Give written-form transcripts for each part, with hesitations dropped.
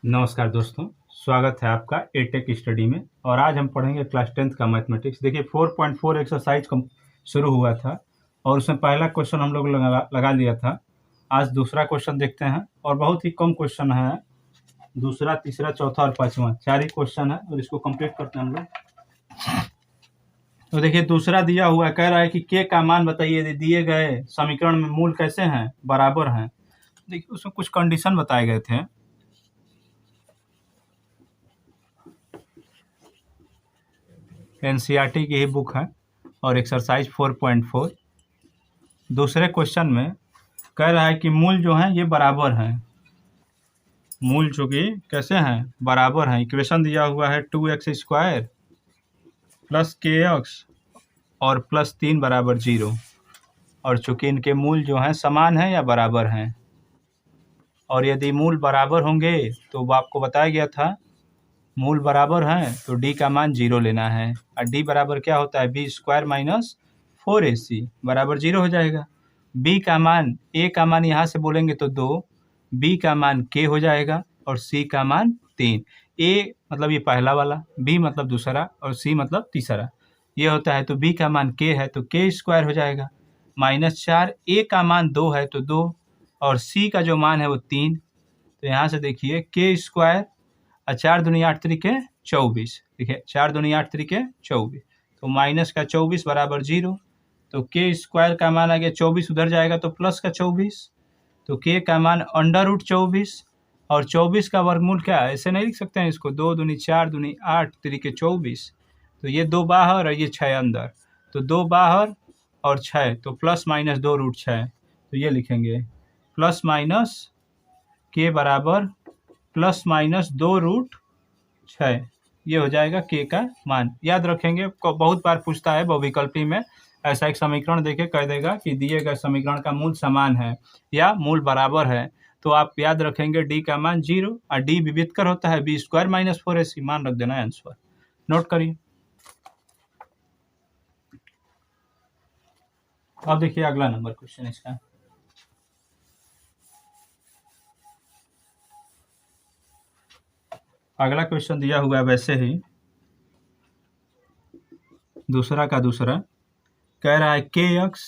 नमस्कार दोस्तों, स्वागत है आपका एटेक स्टडी में। और आज हम पढ़ेंगे क्लास 10th का मैथमेटिक्स। देखिए 4.4 एक्सरसाइज शुरू हुआ था और उसमें पहला क्वेश्चन हम लोग लगा लिया था। आज दूसरा क्वेश्चन देखते हैं और बहुत ही कम क्वेश्चन है। दूसरा, तीसरा, चौथा और पांचवा 4 ही क्वेश्चन है और इसको कंप्लीट करते हैं हम लोग। तो देखिए दूसरा दिया हुआ कह रहा है कि के का मान बताइए, दिए गए समीकरण में मूल कैसे हैं, बराबर हैं। देखिए उसमें कुछ कंडीशन बताए गए थे। एनसीईआरटी की ही बुक है और एक्सरसाइज 4.4। दूसरे क्वेश्चन में कह रहा है कि मूल जो है ये बराबर हैं। मूल जो कि कैसे हैं, बराबर हैं। इक्वेशन दिया हुआ है 2x² प्लस kx और प्लस 3 बराबर 0। और चूंकि इनके मूल जो हैं समान हैं या बराबर हैं, और यदि मूल बराबर होंगे तो आपको बताया गया था मूल बराबर हैं तो d का मान 0 लेना है। और d बराबर क्या होता है, b² - 4ac बराबर 0 हो जाएगा। b का मान, a का मान यहाँ से बोलेंगे तो 2, b का मान k हो जाएगा और c का मान 3। a मतलब ये पहला वाला, b मतलब दूसरा और c मतलब तीसरा। ये होता है तो b का मान k है तो k² हो जाएगा -4। a का मान 2 है तो 2 और c का जो मान है वो 3। तो यहाँ से देखिए k² और 4 दूनी 8 त्रिके 24। देखिए 4 दूनी 8 त्रिके 24, तो माइनस का 24 बराबर 0। तो k² का मान आ गया 24, उधर जाएगा तो प्लस का 24। तो k का मान √24 और 24 का वर्गमूल क्या है, ऐसे नहीं लिख सकते हैं इसको, 2 दूनी 4 दूनी 8 त्रिके 24। तो ये 2 बाहर और ये 6 अंदर, तो 2 बाहर और 6 तो प्लस माइनस 2√6। तो ये लिखेंगे प्लस माइनस k बराबर प्लस माइनस 2√6। ये हो जाएगा k का मान। याद रखेंगे, बहुत बार पूछता है बहुविकल्पी में, ऐसा एक समीकरण देके कह देगा कि दिए गए समीकरण का मूल समान है या मूल बराबर है, तो आप याद रखेंगे d का मान 0 और d विविधकर होता है b² - 4ac, मान रख देना है आंसर। नोट करिए। अब देखिए अगला नंबर क्वेश्चन इसका। अगला क्वेश्चन दिया हुआ है वैसे ही, दूसरा का दूसरा कह रहा है kx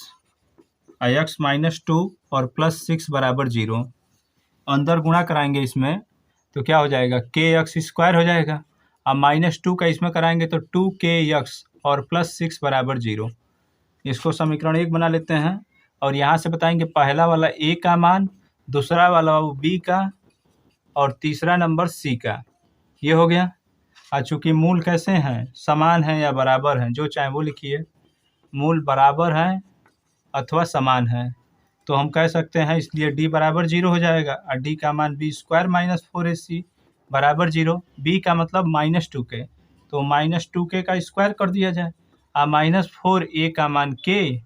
x - 2 और प्लस 6 बराबर 0। अंदर गुणा कराएंगे इसमें तो क्या हो जाएगा, kx² हो जाएगा। अब -2 का इसमें कराएंगे तो 2kx और प्लस 6 बराबर 0। इसको समीकरण 1 बना लेते हैं और यहाँ से बताएंगे पहला वाला a का मान, दूसरा वाला b का और तीसरा नंबर c का। ये हो गया। और चूँकि मूल कैसे हैं, समान हैं या बराबर हैं, जो चाहे वो लिखिए। मूल बराबर हैं अथवा समान है तो हम कह सकते हैं, इसलिए d बराबर 0 हो जाएगा और d का मान b² - 4ac बराबर 0। b का मतलब -2k, तो -2k का स्क्वायर कर दिया जाए और -4a का मान k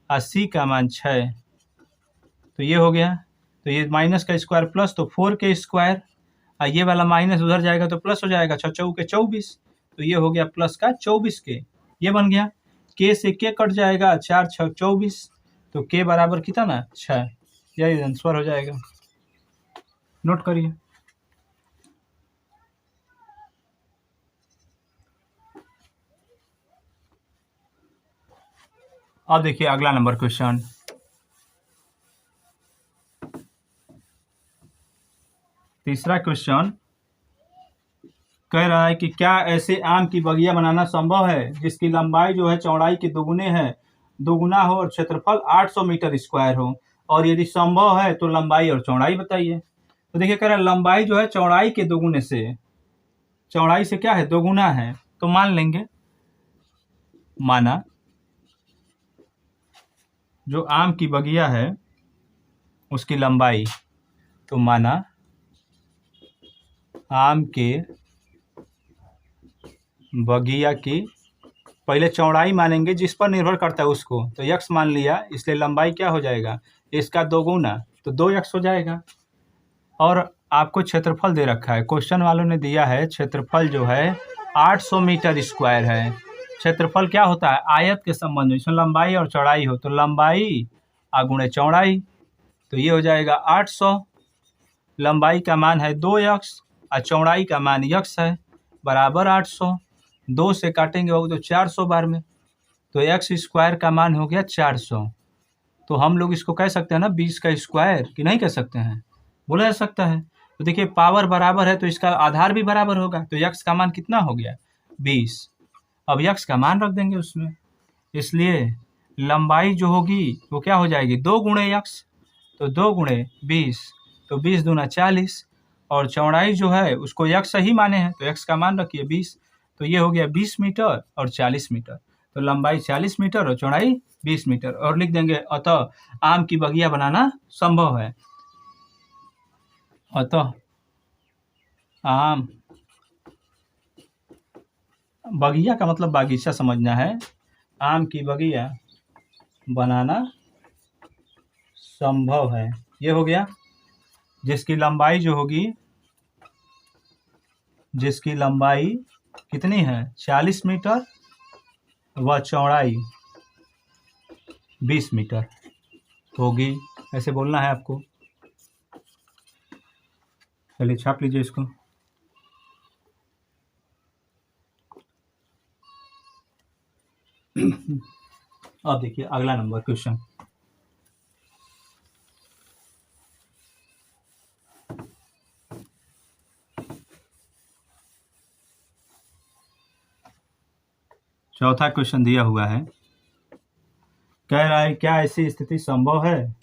और c का मान 6। तो ये हो गया। तो ये माइनस का स्क्वायर प्लस, तो 4k² और ये वाला माइनस उधर जाएगा तो प्लस हो जाएगा, 6 चौके 24। तो ये हो गया प्लस का 24k। ये बन गया। k से k कट जाएगा, 4 6 24, तो k बराबर कितना, 6। यही आंसर हो जाएगा। नोट करिए। अब देखिए अगला नंबर क्वेश्चन। तीसरा क्वेश्चन कह रहा है कि क्या ऐसे आम की बगिया बनाना संभव है जिसकी लंबाई जो है चौड़ाई के दोगुना हो और क्षेत्रफल 800 मीटर स्क्वायर हो, और यदि संभव है तो लंबाई और चौड़ाई बताइए। तो देखिए कह रहा है लंबाई जो है चौड़ाई के दोगुने से, चौड़ाई से क्या है, दोगुना है। तो मान लेंगे, माना जो आम की बगिया है उसकी लंबाई, तो माना आम के बगिया की पहले चौड़ाई मानेंगे, जिस पर निर्भर करता है उसको, तो x मान लिया, इसलिए लंबाई क्या हो जाएगा, इसका दोगुना, तो 2x हो जाएगा। और आपको क्षेत्रफल दे रखा है, क्वेश्चन वालों ने दिया है क्षेत्रफल जो है 800 मीटर स्क्वायर है। क्षेत्रफल क्या होता है, आयत के संबंध में, इसमें लंबाई और चौड़ाई हो, तो लंबाई गुणे चौड़ाई, तो ये हो जाएगा 800। लंबाई का मान है 2x और चौड़ाई का मान x है बराबर 800। 2 से काटेंगे वो तो 400 बार में, तो एक्स स्क्वायर का मान हो गया 400। तो हम लोग इसको कह सकते हैं ना 20 का स्क्वायर, कि नहीं कह सकते हैं? बोला जा सकता है। तो देखिए पावर बराबर है तो इसका आधार भी बराबर होगा, तो यक्स का मान कितना हो गया 20। अब यक्स का मान रख देंगे उसमें, इसलिए लंबाई जो होगी वो क्या हो जाएगी 2 गुणे यक्स, तो 2 गुणे 20, तो 20 दूना 40, और चौड़ाई जो है उसको यक्स ही माने हैं तो यक्स का मान रखिए 20, तो ये हो गया 20 मीटर और 40 मीटर। तो लंबाई 40 मीटर और चौड़ाई 20 मीटर, और लिख देंगे अतः आम की बगिया बनाना संभव है। अतः आम बगिया का मतलब बागीचा समझना है, आम की बगिया बनाना संभव है। ये हो गया, जिसकी लंबाई जो होगी, जिसकी लंबाई कितनी है 40 मीटर व चौड़ाई 20 मीटर होगी, ऐसे बोलना है आपको। चलिए छाप लीजिए इसको। अब देखिए अगला नंबर क्वेश्चन। चौथा क्वेश्चन दिया हुआ है, कह रहा है क्या ऐसी स्थिति संभव है,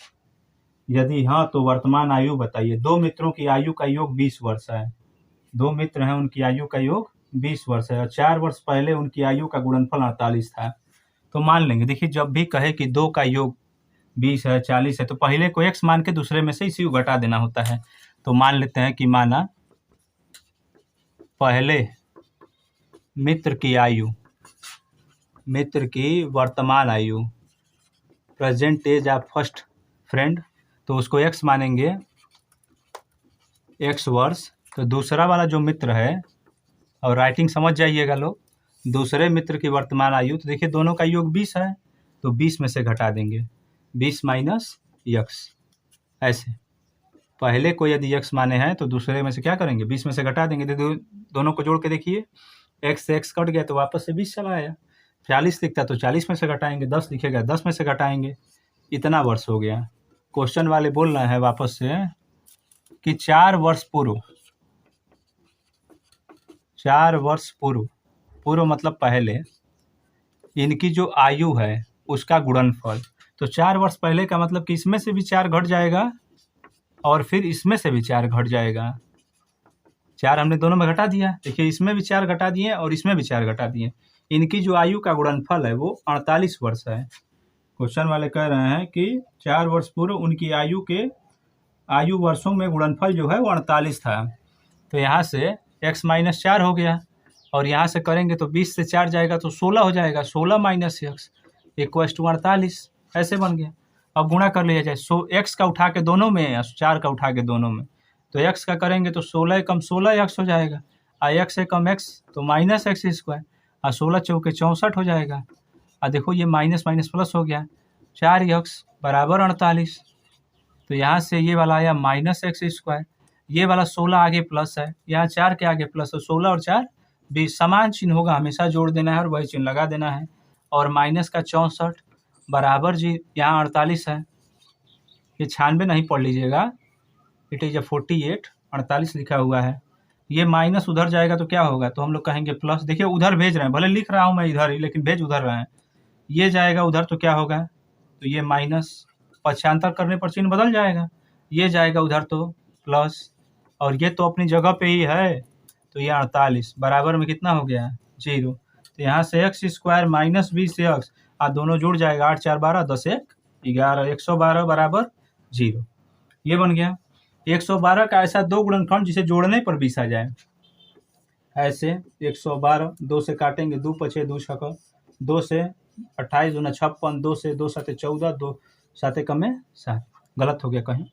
यदि हाँ तो वर्तमान आयु बताइए। दो मित्रों की आयु का योग 20 वर्ष है। दो मित्र हैं, उनकी आयु का योग 20 वर्ष है और 4 वर्ष पहले उनकी आयु का गुणनफल 48 था। तो मान लेंगे, देखिए जब भी कहे कि दो का योग 20 है 40 है तो पहले को x मान के दूसरे में से इसी को घटा देना होता है। तो मान लेते हैं कि माना पहले मित्र की आयु, मित्र की वर्तमान आयु, present age of first friend, तो उसको x मानेंगे x वर्ष। तो दूसरा वाला जो मित्र है, और राइटिंग समझ जाइएगा लोग, दूसरे मित्र की वर्तमान आयु, तो देखिए दोनों का योग 20 है तो 20 में से घटा देंगे, 20 माइनस x। ऐसे पहले को यदि x माने हैं तो दूसरे में से क्या करेंगे 20 में से घटा देंगे। दोनों को जोड़ के देखिए, x से x कट गया तो वापस से 20 चला आया। 40 लिखता तो 40 में से घटाएंगे, 10 लिखेगा 10 में से घटाएंगे। इतना वर्ष हो गया। क्वेश्चन वाले बोल रहे हैं वापस से कि 4 वर्ष पूर्व, 4 वर्ष पूर्व, पूर्व मतलब पहले, इनकी जो आयु है उसका गुणनफल। तो 4 वर्ष पहले का मतलब कि इसमें से भी 4 घट जाएगा और फिर इसमें से भी 4 घट जाएगा। 4 हमने दोनों में घटा दिया, देखिए इसमें भी 4 घटा दिए और इसमें भी 4 घटा दिए। इनकी जो आयु का गुणनफल है वो 48 वर्ष है। क्वेश्चन वाले कह रहे हैं कि 4 वर्ष पूर्व उनकी आयु वर्षों में गुणनफल जो है वो 48 था। तो यहाँ से x माइनस 4 हो गया और यहाँ से करेंगे तो 20 से 4 जाएगा तो 16 हो जाएगा, 16 माइनस x इक्वल्स टू 48, ऐसे बन गया। अब गुणा कर लिया जाए, x का उठा के दोनों में और 4 का उठा के दोनों में, तो x का करेंगे तो 16 कम 16 x हो जाएगा, और x से कम x तो माइनस एक्स स्क्वायर, और 16 चौके 64 हो जाएगा। और देखो ये माइनस माइनस प्लस हो गया, 4x बराबर 48। तो यहाँ से ये वाला आया माइनस एक्स स्क्वायर, ये वाला 16 आगे प्लस है, यहाँ 4 के आगे प्लस है, 16 और 4 20, समान चिन्ह होगा, हमेशा जोड़ देना है और वही चिन्ह लगा देना है। और माइनस का 64 बराबर जी यहाँ 48 है, ये 96 नहीं पढ़ लीजिएगा, इट इज 48, 48 लिखा हुआ है। ये माइनस उधर जाएगा तो क्या होगा, तो हम लोग कहेंगे प्लस। देखिए उधर भेज रहे हैं, भले लिख रहा हूँ मैं इधर ही लेकिन भेज उधर रहे हैं, ये जाएगा उधर तो क्या होगा, तो ये माइनस, पक्षांतर करने पर चिन्ह बदल जाएगा, ये जाएगा उधर तो प्लस, और ये तो अपनी जगह पे ही है, तो ये 48 बराबर में कितना हो गया 0। तो यहाँ से एक्स स्क्वायर माइनस 20 एक्स, और दोनों जुड़ जाएगा, 8 4 12, 10 1 11, 112 बराबर 0। ये बन गया 112 का ऐसा दो गुणनखंड जिसे जोड़ने पर 20 आ जाए। ऐसे 112, 2 से काटेंगे, 2 पचे 2 छक, 2 से 28 दूना 56, 2 से 2 साते 14, 2 साते कम में 7, गलत हो गया कहीं,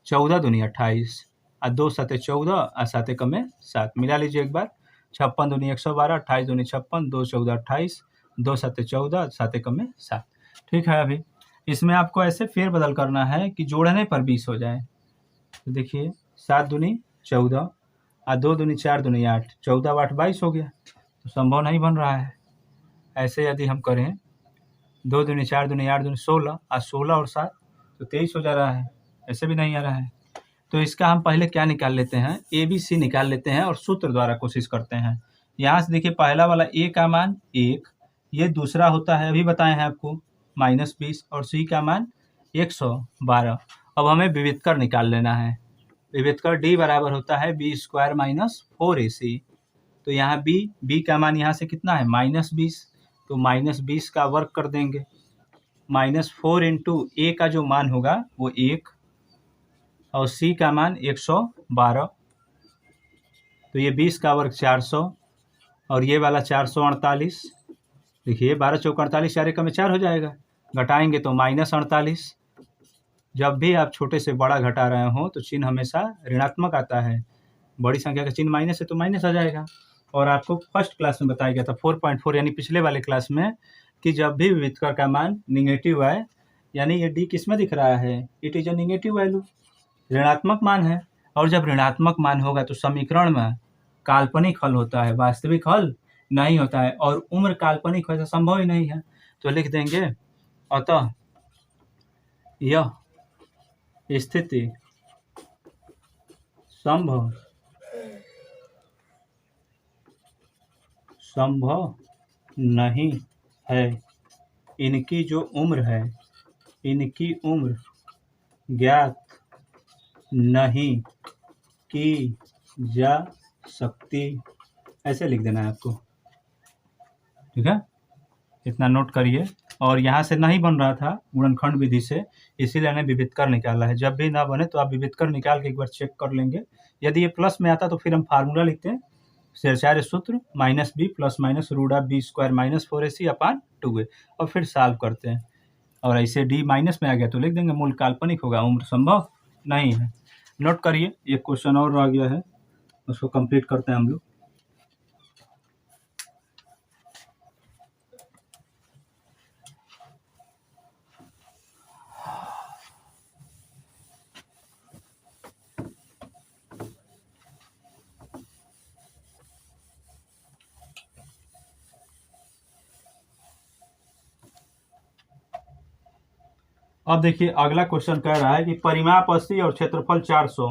14 दूनी 28 और 2 साते 14 और साते कम में 7, मिला लीजिए एक बार, 56 दूनी 112, 28 दूनी 56, 2 14 28, 2 साते 14, साते कम में 7। ठीक है, अभी इसमें आपको ऐसे फेरबदल करना है कि जोड़ने पर 20 हो जाए। तो देखिए 7 दूनी 14 2 दूनी 4 दूनी 8, 14 8 22 हो गया, तो संभव नहीं बन रहा है। ऐसे यदि हम करें 2 दूनी 4 दूनी 8 दूनी 16, 16 और 7 तो 23 हो जा रहा है, ऐसे भी नहीं आ रहा है। तो इसका हम पहले क्या निकाल लेते हैं, ABC निकाल लेते हैं और सूत्र द्वारा कोशिश करते हैं। यहाँ से देखिए पहला वाला A का मान 1, ये दूसरा होता है अभी बताए हैं आपको -20 और C का मान 112। अब हमें विविधकर निकाल लेना है। विविधकर D बराबर होता है B² - 4AC। तो यहाँ B का मान यहाँ से कितना है -20, तो -20 का वर्ग कर देंगे, -4 इंटू A का जो मान होगा वो 1 और C का मान 112, तो ये 20 का वर्ग 400 और ये वाला 448। देखिए 12 चौक 48, 4 एकम में 4 हो जाएगा, घटाएंगे तो -48। जब भी आप छोटे से बड़ा घटा रहे हो तो चिन्ह हमेशा ऋणात्मक आता है, बड़ी संख्या का चिन्ह माइनस है तो माइनस आ जाएगा। और आपको फर्स्ट क्लास में बताया गया था 4.4 यानी पिछले वाले क्लास में कि जब भी विविधकर का मान निगेटिव है, यानी ये D किस में दिख रहा है, it is a negative value, ऋणात्मक मान है। और जब ऋणात्मक मान होगा तो समीकरण में काल्पनिक हल होता है, वास्तविक हल नहीं होता है, और उम्र काल्पनिक हो ऐसा संभव ही नहीं है। तो लिख देंगे अतः यह स्थिति संभव नहीं है, इनकी जो उम्र है, इनकी उम्र ज्ञात नहीं की जा सकती, ऐसे लिख देना है आपको, ठीक है, इतना नोट करिए। और यहाँ से नहीं बन रहा था गुणनखंड विधि से, इसीलिए मैंने विविधकर निकाला है। जब भी ना बने तो आप विविधकर निकाल के एक बार चेक कर लेंगे। यदि ये प्लस में आता तो फिर हम फार्मूला लिखते हैं, शेरशाह सूत्र -b + -√B² - 4AC/2a, और फिर सॉल्व करते हैं। और ऐसे D माइनस में आ गया तो लिख देंगे मूल काल्पनिक होगा, उम्र संभव नहीं है। नोट करिए, एक क्वेश्चन और आ गया है, उसको कंप्लीट करते हैं हम लोग। अब देखिए अगला क्वेश्चन कह रहा है कि परिमाप 80 और क्षेत्रफल 400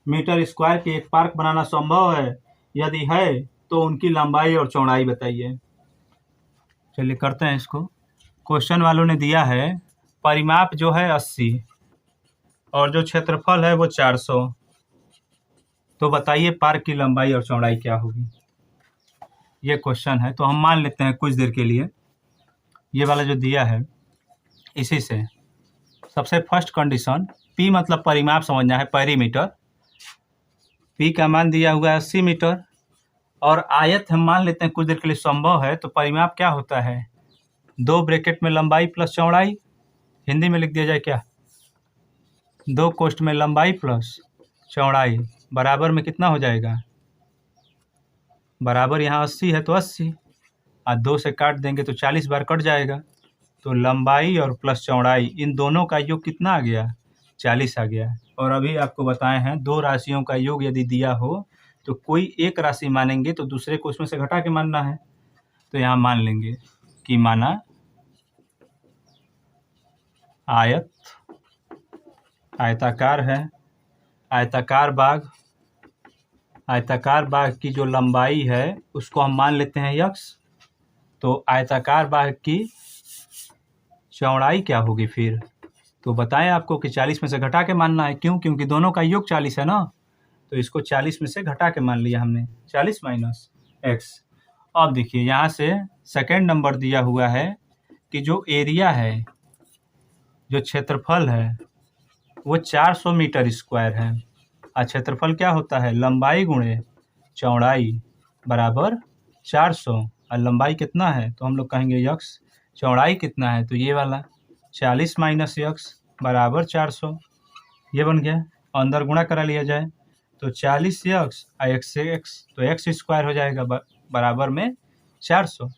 मीटर स्क्वायर के एक पार्क बनाना संभव है, यदि है तो उनकी लंबाई और चौड़ाई बताइए। चलिए करते हैं इसको। क्वेश्चन वालों ने दिया है परिमाप जो है 80 और जो क्षेत्रफल है वो 400, तो बताइए पार्क की लंबाई और चौड़ाई क्या होगी। ये क्वेश्चन है, तो हम मान लेते हैं कुछ देर के लिए ये वाला जो दिया है इसी से। सबसे फर्स्ट कंडीशन, P मतलब परिमाप समझना है, पेरीमीटर। P का मान दिया हुआ है 80 मीटर, और आयत हम मान लेते हैं कुछ देर के लिए संभव है, तो परिमाप क्या होता है, 2 ब्रैकेट में लंबाई प्लस चौड़ाई, हिंदी में लिख दिया जाए क्या, 2 कोष्ठ में लंबाई प्लस चौड़ाई बराबर में कितना हो जाएगा, बराबर यहाँ 80 है तो 80 और 2 से काट देंगे तो 40 बार कट जाएगा, तो लंबाई और प्लस चौड़ाई इन दोनों का योग कितना आ गया, 40 आ गया। और अभी आपको बताए हैं 2 राशियों का योग यदि दिया हो तो कोई एक राशि मानेंगे तो दूसरे को उसमें से घटा के मानना है। तो यहाँ मान लेंगे कि माना आयत, आयताकार है, आयताकार बाग की जो लंबाई है उसको हम मान लेते हैं x, तो आयताकार बाग की चौड़ाई क्या होगी फिर, तो बताएं आपको कि 40 में से घटा के मानना है। क्यों, क्योंकि दोनों का योग 40 है ना, तो इसको 40 में से घटा के मान लिया हमने, 40 माइनस x। अब देखिए यहाँ से सेकेंड नंबर दिया हुआ है कि जो एरिया है, जो क्षेत्रफल है वो 400 मीटर स्क्वायर है, और क्षेत्रफल क्या होता है, लंबाई गुणे चौड़ाई बराबर 400, और लंबाई कितना है तो हम लोग कहेंगे x, चौड़ाई कितना है तो ये वाला 40 माइनस x बराबर 400, ये बन गया। अंदर गुणा करा लिया जाए तो 40 x और x से x, तो x² हो जाएगा बराबर में 400।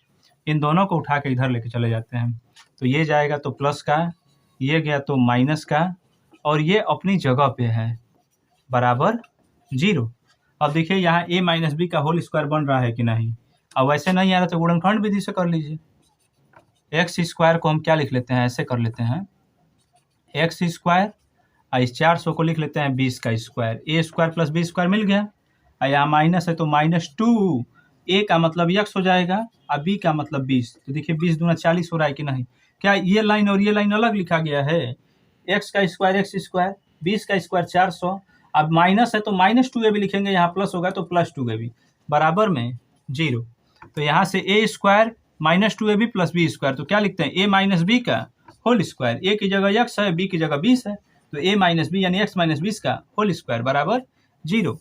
इन दोनों को उठा के इधर लेके चले जाते हैं, तो ये जाएगा तो प्लस का, ये गया तो माइनस का, और ये अपनी जगह पे है बराबर 0। अब देखिए यहाँ a माइनस बी का होल स्क्वायर बन रहा है कि नहीं। अब वैसे नहीं आ रहा तो गुणनखंड विधि से कर लीजिए। एक्स स्क्वायर को हम क्या लिख लेते हैं, ऐसे कर लेते हैं एक्स स्क्वायर, इस 400 को लिख लेते हैं 20 का स्क्वायर, ए स्क्वायर प्लस बी स्क्वायर मिल गया। यहाँ माइनस है तो -2, ए का मतलब x हो जाएगा और बी का मतलब 20। तो देखिए 20 दूना 40 हो रहा है कि नहीं। क्या ये लाइन और ये लाइन अलग लिखा गया है, एक्स का स्क्वायर एक्स स्क्वायर, 20 का स्क्वायर 400, अब माइनस है तो -2a भी लिखेंगे, यहाँ प्लस होगा तो +2ab बराबर में 0। तो यहाँ से A square -2ab plus B square, तो क्या लिखते हैं a माइनस बी का होल स्क्वायर, ए की जगह x है, बी की जगह 20 है, तो a माइनस बी यानी x माइनस 20 का होल स्क्वायर बराबर 0।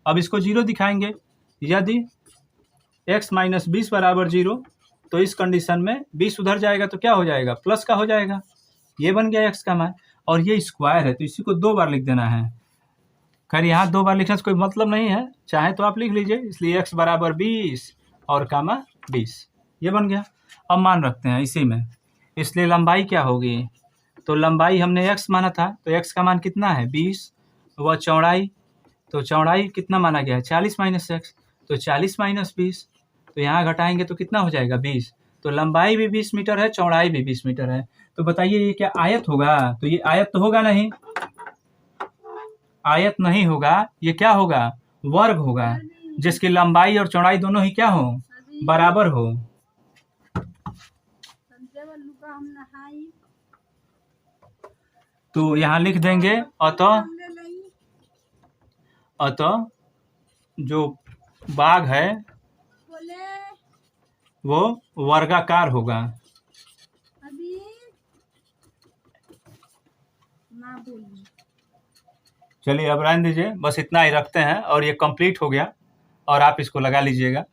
अब इसको 0 दिखाएंगे, यदि x माइनस 20 बराबर 0 तो इस कंडीशन में 20 उधर जाएगा तो क्या हो जाएगा, प्लस का हो जाएगा, ये बन गया x का मान। और ये स्क्वायर है तो इसी को 2 बार लिख देना है। खैर यहाँ 2 बार लिखने से कोई मतलब नहीं है, चाहे तो आप लिख लीजिए, इसलिए x बराबर 20 और कामा 20, ये बन गया। अब मान रखते हैं इसी में, इसलिए लंबाई क्या होगी, तो लंबाई हमने x माना था तो x का मान कितना है 20, वह चौड़ाई, तो चौड़ाई कितना माना गया है 40 माइनस x, तो 40 माइनस 20, तो यहाँ घटाएंगे तो कितना हो जाएगा 20। तो लंबाई भी 20 मीटर है, चौड़ाई भी 20 मीटर है। तो बताइए ये क्या आयत होगा, तो ये आयत तो होगा नहीं, आयत नहीं होगा, ये क्या होगा वर्ग होगा, जिसकी लंबाई और चौड़ाई दोनों ही क्या हो बराबर हो। तो यहाँ लिख देंगे अतः जो बाघ है वो वर्गाकार होगा। चलिए अब रहने दीजिए, बस इतना ही रखते हैं और ये कंप्लीट हो गया और आप इसको लगा लीजिएगा।